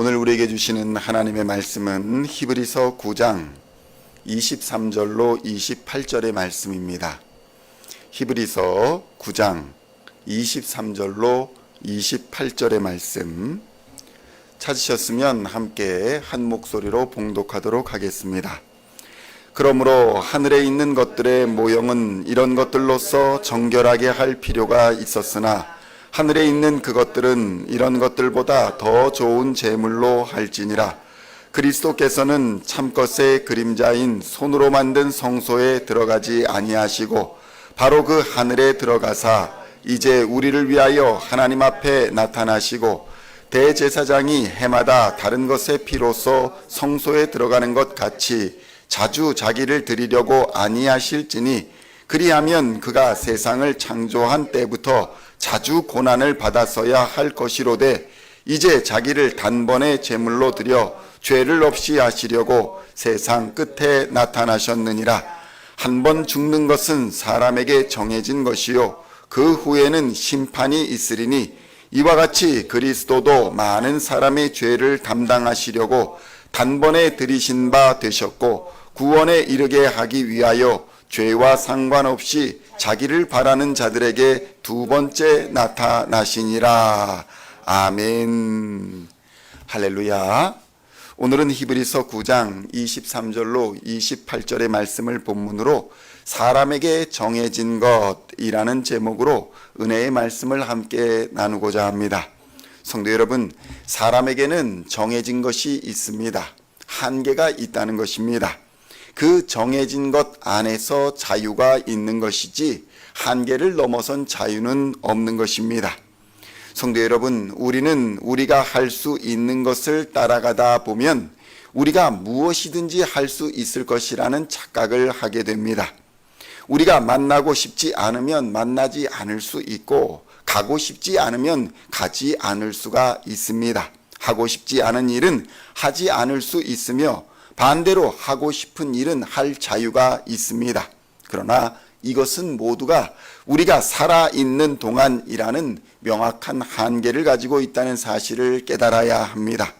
오늘 우리에게 주시는 하나님의 말씀은 히브리서 9장 23절로 28절의 말씀입니다. 히브리서 9장 23절로 28절의 말씀 찾으셨으면 함께 한 목소리로 봉독하도록 하겠습니다. 그러므로 하늘에 있는 것들의 모형은 이런 것들로서 정결하게 할 필요가 있었으나 하늘에 있는 그것들은 이런 것들보다 더 좋은 제물로 할지니라. 그리스도께서는 참것의 그림자인 손으로 만든 성소에 들어가지 아니하시고 바로 그 하늘에 들어가사 이제 우리를 위하여 하나님 앞에 나타나시고 대제사장이 해마다 다른 것의 피로써 성소에 들어가는 것 같이 자주 자기를 드리려고 아니하실지니 그리하면 그가 세상을 창조한 때부터 자주 고난을 받았어야 할 것이로되 이제 자기를 단번에 제물로 드려 죄를 없이 하시려고 세상 끝에 나타나셨느니라. 한 번 죽는 것은 사람에게 정해진 것이요 그 후에는 심판이 있으리니 이와 같이 그리스도도 많은 사람의 죄를 담당하시려고 단번에 들이신 바 되셨고 구원에 이르게 하기 위하여 죄와 상관없이 자기를 바라는 자들에게 두 번째 나타나시니라. 아멘. 할렐루야. 오늘은 히브리서 9장 23절로 28절의 말씀을 본문으로 사람에게 정해진 것이라는 제목으로 은혜의 말씀을 함께 나누고자 합니다. 성도 여러분, 사람에게는 정해진 것이 있습니다. 한계가 있다는 것입니다. 그 정해진 것 안에서 자유가 있는 것이지 한계를 넘어선 자유는 없는 것입니다. 성도 여러분, 우리는 우리가 할 수 있는 것을 따라가다 보면 우리가 무엇이든지 할 수 있을 것이라는 착각을 하게 됩니다. 우리가 만나고 싶지 않으면 만나지 않을 수 있고 가고 싶지 않으면 가지 않을 수가 있습니다. 하고 싶지 않은 일은 하지 않을 수 있으며 반대로 하고 싶은 일은 할 자유가 있습니다. 그러나 이것은 모두가 우리가 살아있는 동안이라는 명확한 한계를 가지고 있다는 사실을 깨달아야 합니다.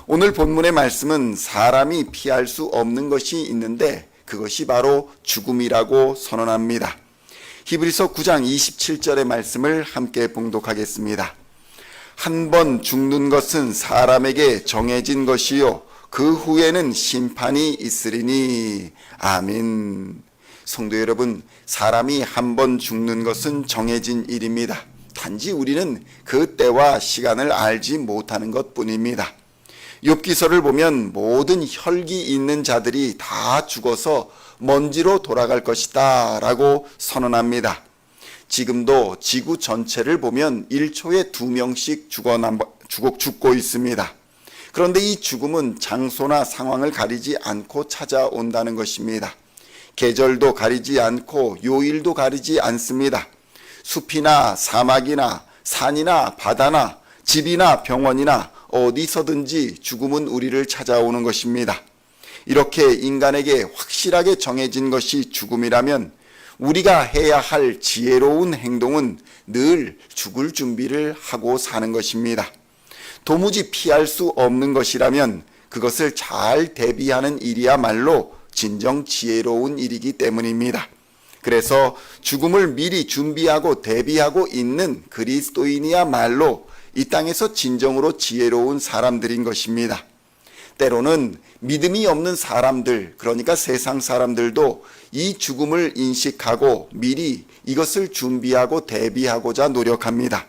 오늘 본문의 말씀은 사람이 피할 수 없는 것이 있는데 그것이 바로 죽음이라고 선언합니다. 히브리서 9장 27절의 말씀을 함께 봉독하겠습니다. 한 번 죽는 것은 사람에게 정해진 것이요 그 후에는 심판이 있으리니. 아멘. 성도 여러분, 사람이 한 번 죽는 것은 정해진 일입니다. 단지 우리는 그 때와 시간을 알지 못하는 것뿐입니다. 욥기서를 보면 모든 혈기 있는 자들이 다 죽어서 먼지로 돌아갈 것이다 라고 선언합니다. 지금도 지구 전체를 보면 1초에 2명씩 죽고 있습니다. 그런데 이 죽음은 장소나 상황을 가리지 않고 찾아온다는 것입니다. 계절도 가리지 않고 요일도 가리지 않습니다. 숲이나 사막이나 산이나 바다나 집이나 병원이나 어디서든지 죽음은 우리를 찾아오는 것입니다. 이렇게 인간에게 확실하게 정해진 것이 죽음이라면 우리가 해야 할 지혜로운 행동은 늘 죽을 준비를 하고 사는 것입니다. 도무지 피할 수 없는 것이라면 그것을 잘 대비하는 일이야말로 진정 지혜로운 일이기 때문입니다. 그래서 죽음을 미리 준비하고 대비하고 있는 그리스도인이야말로 이 땅에서 진정으로 지혜로운 사람들인 것입니다. 때로는 믿음이 없는 사람들, 그러니까 세상 사람들도 이 죽음을 인식하고 미리 이것을 준비하고 대비하고자 노력합니다.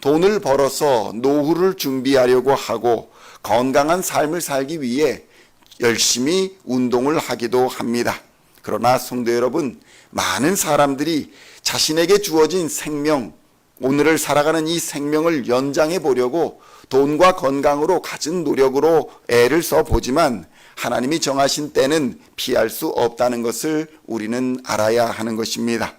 돈을 벌어서 노후를 준비하려고 하고 건강한 삶을 살기 위해 열심히 운동을 하기도 합니다. 그러나 성도 여러분, 많은 사람들이 자신에게 주어진 생명, 오늘을 살아가는 이 생명을 연장해 보려고 돈과 건강으로 갖은 노력으로 애를 써보지만 하나님이 정하신 때는 피할 수 없다는 것을 우리는 알아야 하는 것입니다.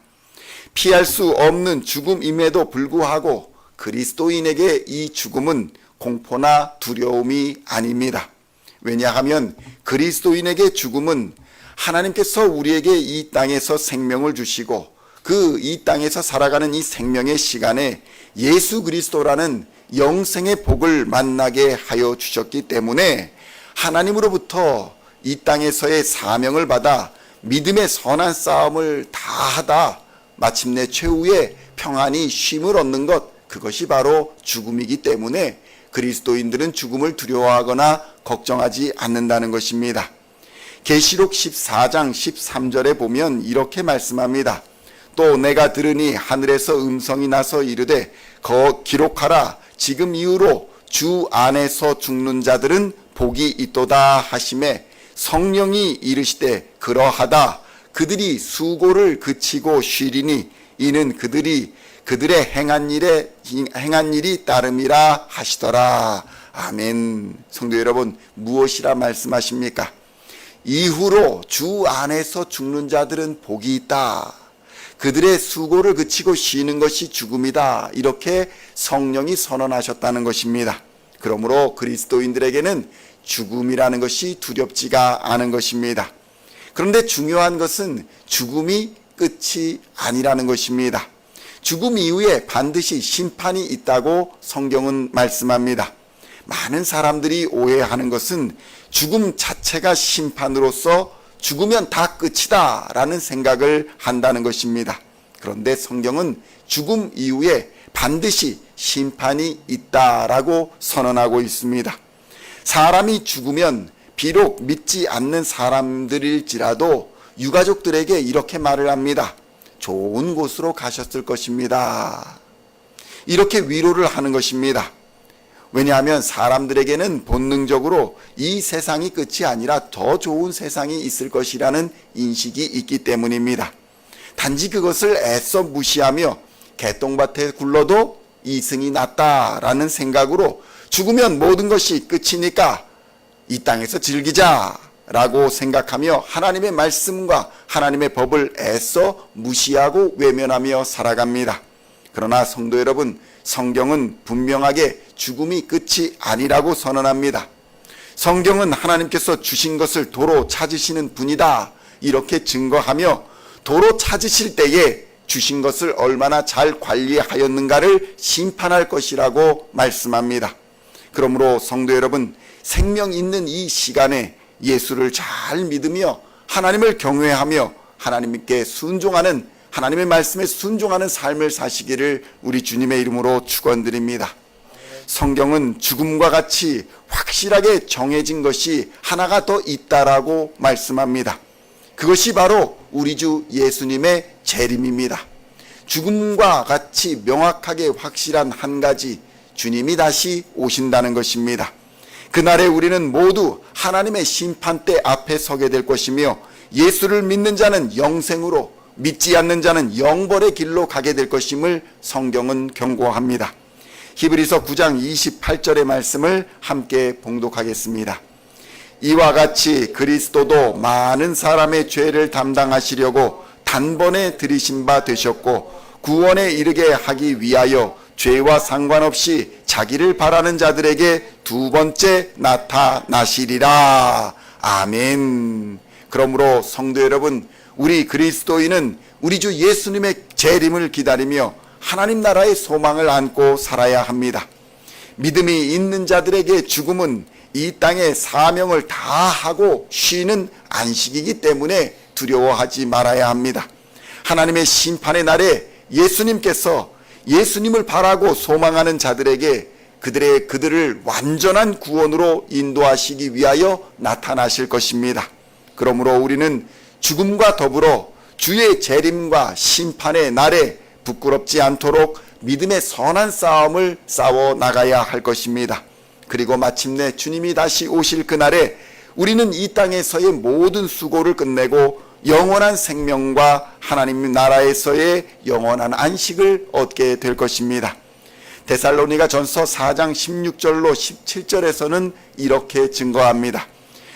피할 수 없는 죽음임에도 불구하고 그리스도인에게 이 죽음은 공포나 두려움이 아닙니다. 왜냐하면 그리스도인에게 죽음은 하나님께서 우리에게 이 땅에서 생명을 주시고 그 이 땅에서 살아가는 이 생명의 시간에 예수 그리스도라는 영생의 복을 만나게 하여 주셨기 때문에 하나님으로부터 이 땅에서의 사명을 받아 믿음의 선한 싸움을 다하다 마침내 최후의 평안히 쉼을 얻는 것, 그것이 바로 죽음이기 때문에 그리스도인들은 죽음을 두려워하거나 걱정하지 않는다는 것입니다. 계시록 14장 13절에 보면 이렇게 말씀합니다. 또 내가 들으니 하늘에서 음성이 나서 이르되 기록하라. 지금 이후로 주 안에서 죽는 자들은 복이 있도다 하시매 성령이 이르시되 그러하다. 그들이 수고를 그치고 쉬리니 이는 그들의 행한 일이 따름이라 하시더라. 아멘. 성도 여러분, 무엇이라 말씀하십니까? 이후로 주 안에서 죽는 자들은 복이 있다. 그들의 수고를 그치고 쉬는 것이 죽음이다. 이렇게 성령이 선언하셨다는 것입니다. 그러므로 그리스도인들에게는 죽음이라는 것이 두렵지가 않은 것입니다. 그런데 중요한 것은 죽음이 끝이 아니라는 것입니다. 죽음 이후에 반드시 심판이 있다고 성경은 말씀합니다. 많은 사람들이 오해하는 것은 죽음 자체가 심판으로서 죽으면 다 끝이다 라는 생각을 한다는 것입니다. 그런데 성경은 죽음 이후에 반드시 심판이 있다라고 선언하고 있습니다. 사람이 죽으면 비록 믿지 않는 사람들일지라도 유가족들에게 이렇게 말을 합니다. 좋은 곳으로 가셨을 것입니다. 이렇게 위로를 하는 것입니다. 왜냐하면 사람들에게는 본능적으로 이 세상이 끝이 아니라 더 좋은 세상이 있을 것이라는 인식이 있기 때문입니다. 단지 그것을 애써 무시하며 개똥밭에 굴러도 이승이 낫다라는 생각으로 죽으면 모든 것이 끝이니까 이 땅에서 즐기자라고 생각하며 하나님의 말씀과 하나님의 법을 애써 무시하고 외면하며 살아갑니다. 그러나 성도 여러분, 성경은 분명하게 죽음이 끝이 아니라고 선언합니다. 성경은 하나님께서 주신 것을 도로 찾으시는 분이다 이렇게 증거하며 도로 찾으실 때에 주신 것을 얼마나 잘 관리하였는가를 심판할 것이라고 말씀합니다. 그러므로 성도 여러분, 생명 있는 이 시간에 예수를 잘 믿으며 하나님을 경외하며 하나님께 순종하는, 하나님의 말씀에 순종하는 삶을 사시기를 우리 주님의 이름으로 축원드립니다. 성경은 죽음과 같이 확실하게 정해진 것이 하나가 더 있다라고 말씀합니다. 그것이 바로 우리 주 예수님의 재림입니다. 죽음과 같이 명확하게 확실한 한 가지, 주님이 다시 오신다는 것입니다. 그날에 우리는 모두 하나님의 심판대 앞에 서게 될 것이며 예수를 믿는 자는 영생으로, 믿지 않는 자는 영벌의 길로 가게 될 것임을 성경은 경고합니다. 히브리서 9장 28절의 말씀을 함께 봉독하겠습니다. 이와 같이 그리스도도 많은 사람의 죄를 담당하시려고 단번에 들이신 바 되셨고 구원에 이르게 하기 위하여 죄와 상관없이 자기를 바라는 자들에게 두 번째 나타나시리라. 아멘. 그러므로 성도 여러분, 우리 그리스도인은 우리 주 예수님의 재림을 기다리며 하나님 나라의 소망을 안고 살아야 합니다. 믿음이 있는 자들에게 죽음은 이 땅의 사명을 다하고 쉬는 안식이기 때문에 두려워하지 말아야 합니다. 하나님의 심판의 날에 예수님께서 예수님을 바라고 소망하는 자들에게 그들을 완전한 구원으로 인도하시기 위하여 나타나실 것입니다. 그러므로 우리는 죽음과 더불어 주의 재림과 심판의 날에 부끄럽지 않도록 믿음의 선한 싸움을 싸워 나가야 할 것입니다. 그리고 마침내 주님이 다시 오실 그날에 우리는 이 땅에서의 모든 수고를 끝내고 영원한 생명과 하나님 나라에서의 영원한 안식을 얻게 될 것입니다. 데살로니가 전서 4장 16절로 17절에서는 이렇게 증거합니다.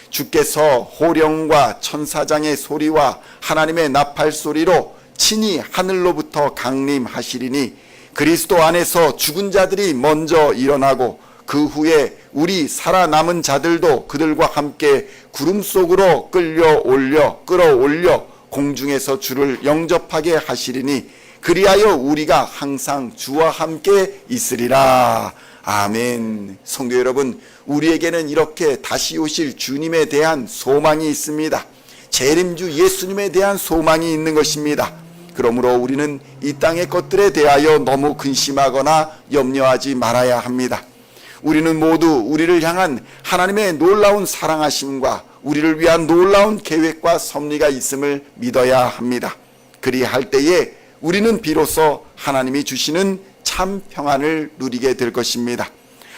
주께서 호령과 천사장의 소리와 하나님의 나팔 소리로 친히 하늘로부터 강림하시리니 그리스도 안에서 죽은 자들이 먼저 일어나고 그 후에 우리 살아남은 자들도 그들과 함께 구름 속으로 끌어올려 공중에서 주를 영접하게 하시리니 그리하여 우리가 항상 주와 함께 있으리라. 아멘. 성도 여러분, 우리에게는 이렇게 다시 오실 주님에 대한 소망이 있습니다. 재림주 예수님에 대한 소망이 있는 것입니다. 그러므로 우리는 이 땅의 것들에 대하여 너무 근심하거나 염려하지 말아야 합니다. 우리는 모두 우리를 향한 하나님의 놀라운 사랑하심과 우리를 위한 놀라운 계획과 섭리가 있음을 믿어야 합니다. 그리할 때에 우리는 비로소 하나님이 주시는 참 평안을 누리게 될 것입니다.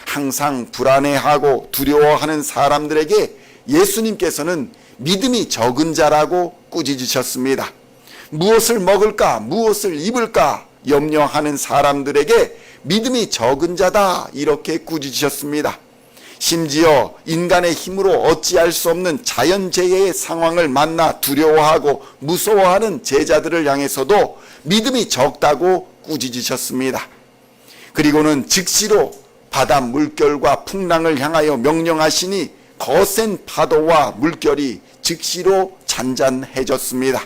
항상 불안해하고 두려워하는 사람들에게 예수님께서는 믿음이 적은 자라고 꾸짖으셨습니다. 무엇을 먹을까, 무엇을 입을까 염려하는 사람들에게 믿음이 적은 자다 이렇게 꾸짖으셨습니다. 심지어 인간의 힘으로 어찌할 수 없는 자연재해의 상황을 만나 두려워하고 무서워하는 제자들을 향해서도 믿음이 적다고 꾸짖으셨습니다. 그리고는 즉시로 바다 물결과 풍랑을 향하여 명령하시니 거센 파도와 물결이 즉시로 잔잔해졌습니다.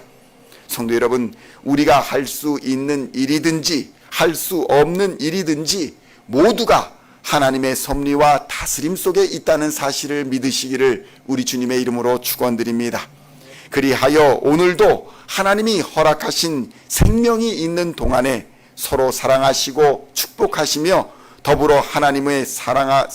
성도 여러분, 우리가 할 수 있는 일이든지 할 수 없는 일이든지 모두가 하나님의 섭리와 다스림 속에 있다는 사실을 믿으시기를 우리 주님의 이름으로 축원드립니다. 그리하여 오늘도 하나님이 허락하신 생명이 있는 동안에 서로 사랑하시고 축복하시며 더불어 하나님을 사랑하시고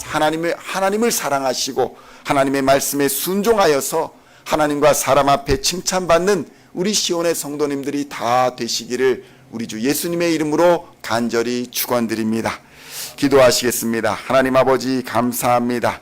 하나님의 말씀에 순종하여서 하나님과 사람 앞에 칭찬받는 우리 시온의 성도님들이 다 되시기를 우리 주 예수님의 이름으로 간절히 축원드립니다. 기도하시겠습니다. 하나님 아버지 감사합니다.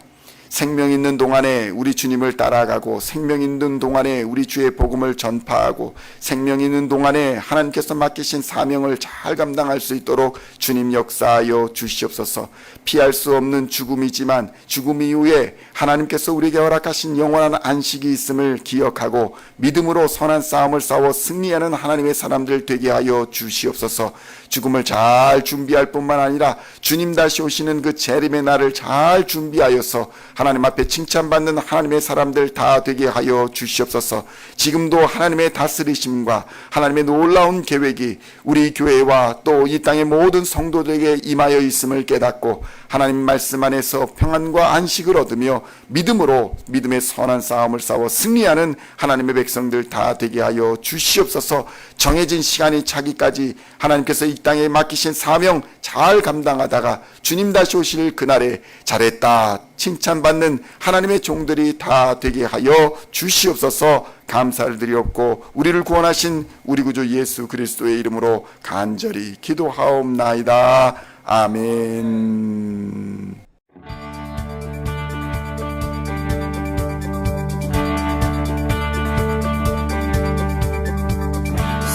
생명 있는 동안에 우리 주님을 따라가고 생명 있는 동안에 우리 주의 복음을 전파하고 생명 있는 동안에 하나님께서 맡기신 사명을 잘 감당할 수 있도록 주님 역사하여 주시옵소서. 피할 수 없는 죽음이지만 죽음 이후에 하나님께서 우리에게 허락하신 영원한 안식이 있음을 기억하고 믿음으로 선한 싸움을 싸워 승리하는 하나님의 사람들 되게 하여 주시옵소서. 죽음을 잘 준비할 뿐만 아니라 주님 다시 오시는 그 재림의 날을 잘 준비하여서 하나님 앞에 칭찬받는 하나님의 사람들 다 되게 하여 주시옵소서. 지금도 하나님의 다스리심과 하나님의 놀라운 계획이 우리 교회와 또 이 땅의 모든 성도들에게 임하여 있음을 깨닫고 하나님 말씀 안에서 평안과 안식을 얻으며 믿음으로 믿음의 선한 싸움을 싸워 승리하는 하나님의 백성들 다 되게 하여 주시옵소서. 정해진 시간이 차기까지 하나님께서 이 땅에 맡기신 사명 잘 감당하다가 주님 다시 오실 그날에 잘했다 칭찬받는 하나님의 종들이 다 되게 하여 주시옵소서. 감사를 드리옵고 우리를 구원하신 우리 구주 예수 그리스도의 이름으로 간절히 기도하옵나이다. 아멘.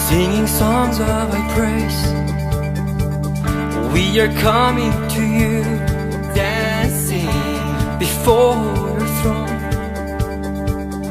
Singing songs of thy praise, we are coming to you, dancing before your throne.